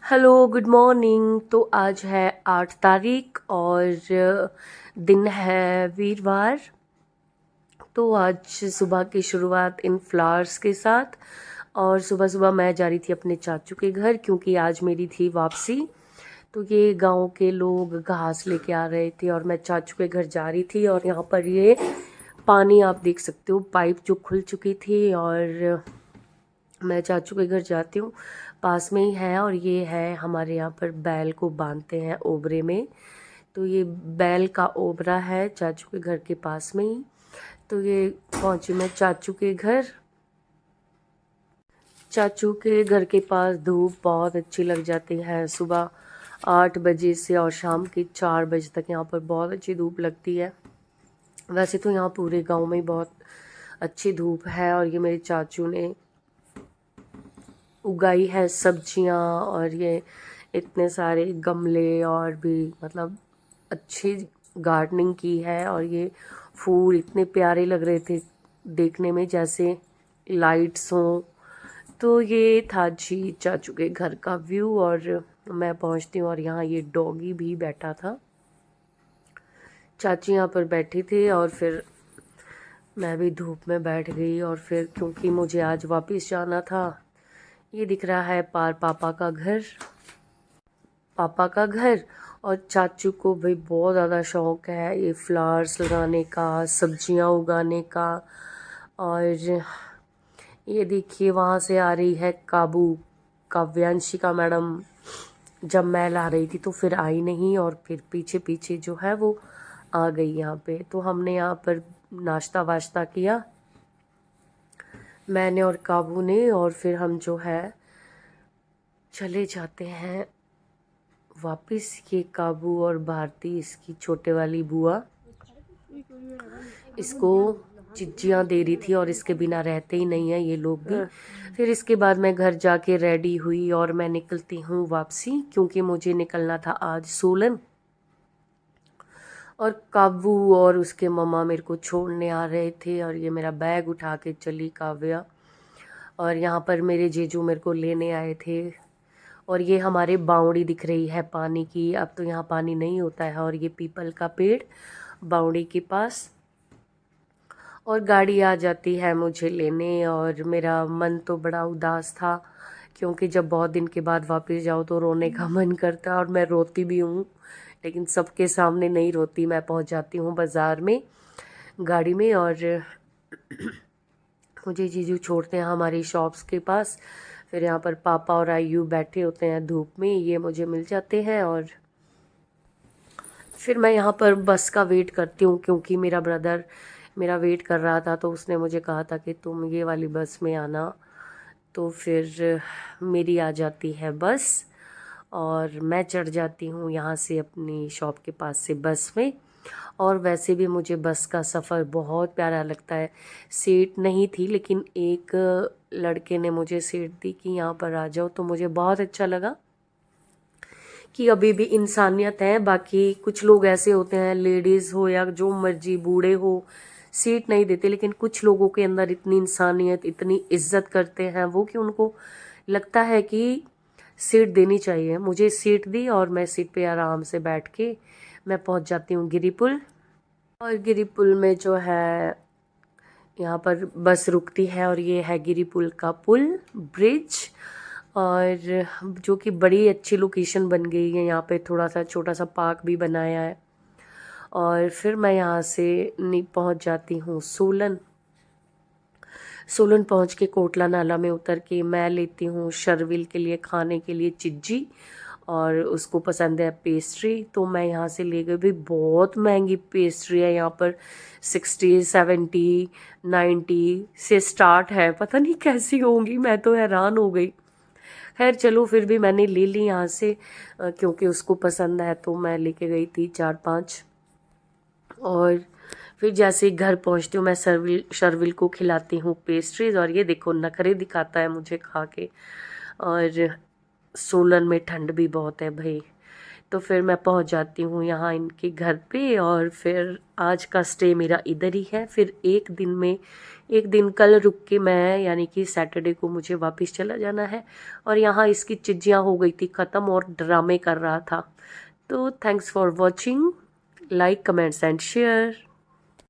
Hello good morning. तो आज है 8 तारीख और दिन है वीरवार। तो आज सुबह की शुरुआत इन फ्लावर्स के साथ। और सुबह सुबह मैं जा रही थी अपने चाचू के घर क्योंकि आज मेरी थी वापसी। तो ये गांव के लोग घास लेके आ रहे थे और मैं चाचू के घर जा रही थी। और यहाँ पर ये पानी आप देख सकते हो, पाइप जो खुल चुकी थी। और मैं चाचू के घर जाती हूँ, पास में ही है। और ये है हमारे यहाँ पर बैल को बांधते हैं ओबरे में। तो ये बैल का ओबरा है चाचू के घर के पास में ही। तो ये पहुंची मैं चाचू के घर। चाचू के घर के पास धूप बहुत अच्छी लग जाती है सुबह 8 बजे से और शाम के 4 बजे तक। यहाँ पर बहुत अच्छी धूप लगती है। वैसे तो यहाँ पूरे गांव में बहुत अच्छी धूप है। और ये मेरे चाचू ने उगाई है सब्जियां। और ये इतने सारे गमले और भी मतलब अच्छी गार्डनिंग की है। और ये फूल इतने प्यारे लग रहे थे देखने में, जैसे लाइट्स हों। तो ये था जी चाचू के घर का व्यू। और मैं पहुंचती हूँ और यहाँ ये डॉगी भी बैठा था। चाची यहाँ पर बैठी थी और फिर मैं भी धूप में बैठ गई। और फिर क्योंकि मुझे आज वापस जाना था, ये दिख रहा है पापा का घर। पापा का घर। और चाचू को भी बहुत ज़्यादा शौक है ये फ्लावर्स लगाने का, सब्जियां उगाने का। और ये देखिए वहाँ से आ रही है काबू, काव्यांशिका मैडम। जब मैं ला रही थी तो फिर आई नहीं और फिर पीछे पीछे जो है वो आ गई यहाँ पे। तो हमने यहाँ पर नाश्ता वाश्ता किया, मैंने और काबू ने। और फिर हम जो है चले जाते हैं वापस। ये काबू और भारती, इसकी छोटे वाली बुआ, इसको चिज्जियाँ दे रही थी और इसके बिना रहते ही नहीं है ये लोग भी। फिर इसके बाद मैं घर जाके रेडी हुई और मैं निकलती हूँ वापसी क्योंकि मुझे निकलना था आज सोलन। और काबू और उसके मम्मा मेरे को छोड़ने आ रहे थे और ये मेरा बैग उठा के चली काव्या। और यहाँ पर मेरे जीजू मेरे को लेने आए थे। और ये हमारे बावड़ी दिख रही है पानी की। अब तो यहाँ पानी नहीं होता है। और ये पीपल का पेड़ बावड़ी के पास। और गाड़ी आ जाती है मुझे लेने। और मेरा मन तो बड़ा उदास था क्योंकि जब बहुत दिन के बाद वापस जाओ तो रोने का मन करता है। और मैं रोती भी हूँ, लेकिन सबके सामने नहीं रोती। मैं पहुँच जाती हूँ बाज़ार में गाड़ी में और मुझे जीजू छोड़ते हैं हमारी शॉप्स के पास। फिर यहाँ पर पापा और आयु बैठे होते हैं धूप में, ये मुझे मिल जाते हैं। और फिर मैं यहाँ पर बस का वेट करती हूँ क्योंकि मेरा ब्रदर मेरा वेट कर रहा था। तो उसने मुझे कहा था कि तुम ये वाली बस में आना। तो फिर मेरी आ जाती है बस और मैं चढ़ जाती हूँ यहाँ से अपनी शॉप के पास से बस में। और वैसे भी मुझे बस का सफ़र बहुत प्यारा लगता है। सीट नहीं थी लेकिन एक लड़के ने मुझे सीट दी कि यहाँ पर आ जाओ। तो मुझे बहुत अच्छा लगा कि अभी भी इंसानियत है। बाकी कुछ लोग ऐसे होते हैं, लेडीज़ हो या जो मर्जी बूढ़े हो, सीट नहीं देते। लेकिन कुछ लोगों के अंदर इतनी इंसानियत, इतनी इज्जत करते हैं वो कि उनको लगता है कि सीट देनी चाहिए। मुझे सीट दी और मैं सीट पे आराम से बैठ के मैं पहुंच जाती हूँ गिरिपुल। और गिरिपुल में जो है यहाँ पर बस रुकती है और ये है गिरिपुल का पुल, ब्रिज। और जो कि बड़ी अच्छी लोकेशन बन गई है। यहाँ पे थोड़ा सा छोटा सा पार्क भी बनाया है। और फिर मैं यहाँ से पहुँच जाती हूँ सोलन। सोलन पहुँच के कोटला नाला में उतर के मैं लेती हूँ शर्विल के लिए खाने के लिए चिज्जी। और उसको पसंद है पेस्ट्री, तो मैं यहाँ से ले गई। भी बहुत महंगी पेस्ट्री है यहाँ पर, 60, 70, 90 से स्टार्ट है। पता नहीं कैसी होंगी, मैं तो हैरान हो गई। खैर चलो, फिर भी मैंने ले ली यहाँ से क्योंकि उसको पसंद है। तो मैं लेके गई थी 4-5। और फिर जैसे घर पहुँचती हूँ मैं शर्विल को खिलाती हूँ पेस्ट्रीज। और ये देखो नखरे दिखाता है मुझे खा के। और सोलन में ठंड भी बहुत है भाई। तो फिर मैं पहुंच जाती हूँ यहाँ इनके घर पे, और फिर आज का स्टे मेरा इधर ही है। फिर एक दिन कल रुक के मैं यानी कि सैटरडे को मुझे वापस चला जाना है। और यहाँ इसकी चिज्जियाँ हो गई थी ख़त्म और ड्रामे कर रहा था। तो thanks for watching, like comments and share.